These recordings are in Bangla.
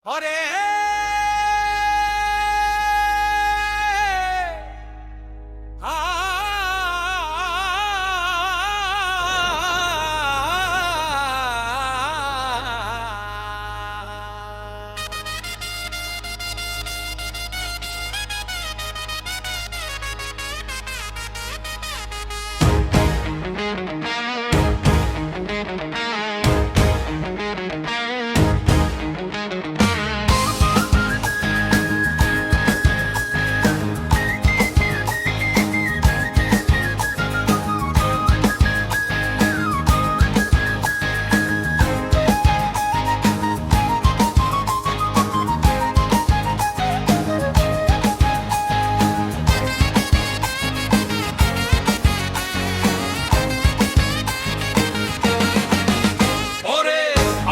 হরে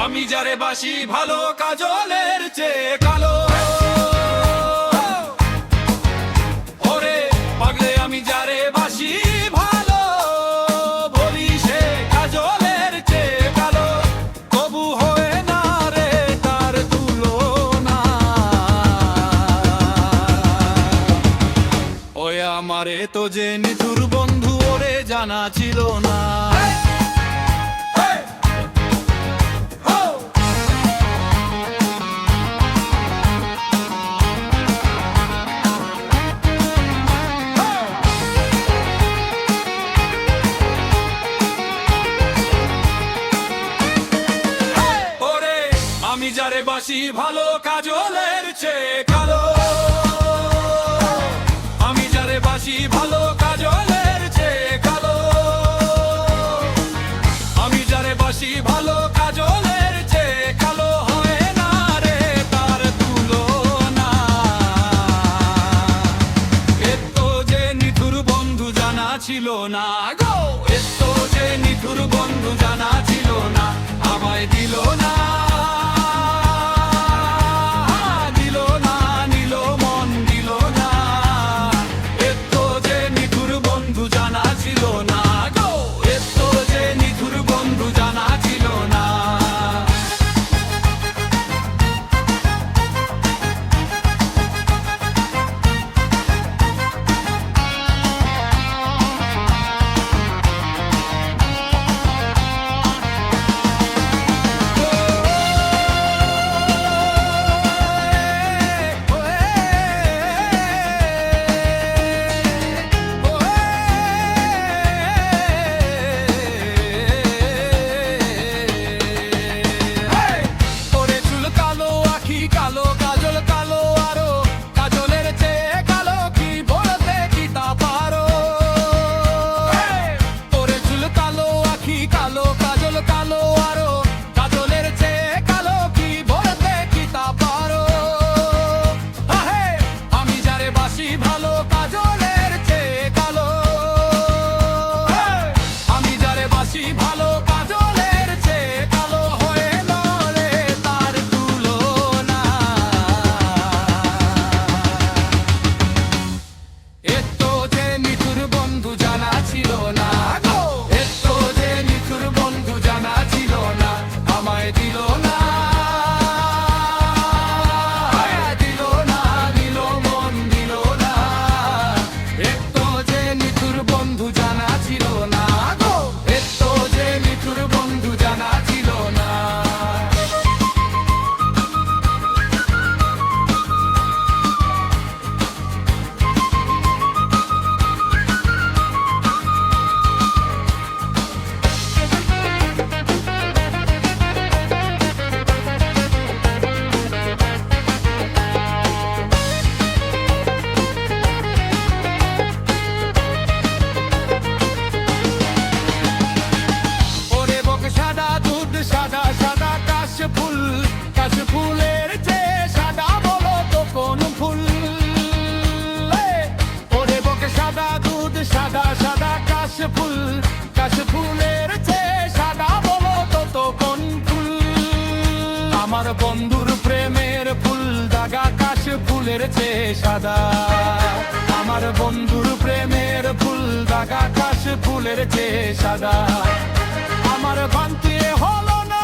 আমি যারে বাসি ভালো কাজলের চেয়ে কালো ওরে পাগলে আমি যারে বাসি ভালো বলি সে কাজলের চেয়ে কালো তবু হয় না রে তার তুলনা ওই আমারে তো যে নিঠুর বন্ধু ওরে জানা ছিল না। আমি যারে বাসি ভালো কাজলের চেয়ে কালো আমি যারে বাসি ভালো কাজলের চেয়ে কালো আমি যারে বাসি ভালো কাজলের চেয়ে কালো হয় না রে তার তুলনা এত যে নিঠুর বন্ধু জানা ছিল না গো এত যে নিঠুর বন্ধু জানা ছিল না আমায় দিল না কালো কাজল কালো আরো কাজলের চেয়ে কালো কি বলতে কি তা পারো তোরে চুল কালো আখি কালো কাজল কালো আরো কাজলের চেয়ে কালো কি বলতে কি তা পারো আমি যারে বাসি ভালো কাজলের চেয়ে কালো আমি যারে বাসি ভালো কাজলের চেয়ে কালো হয়ে নরে তার তুলনা এত যে নিঠুর বন্ধু জানা ছিল না গো এত যে নিঠুর বন্ধু জানা ছিল না আমায় দিল না দিল না দিল মন দিল না এত যে নিঠুর বন্ধু জানা ছিল না গো এত যে নিঠুর বন্ধু জানা ছিল না। সাদা দুধ সাদা সাদা কাশ ফুলের চেয়ে সাদা বলো তো কোন ফুল ওরে বকে সাদা দুধ সাদা সাদা কাশ ফুলের চেয়ে সাদা বলো তো কোন ফুল আমার বন্ধুর প্রেমের ফুল দাগা কাশ ফুলের চেয়ে সাদা আমার বন্ধুর প্রেমের ফুল দাগা কাশ ফুলের চেয়ে সাদা আমার বান্তি হলো না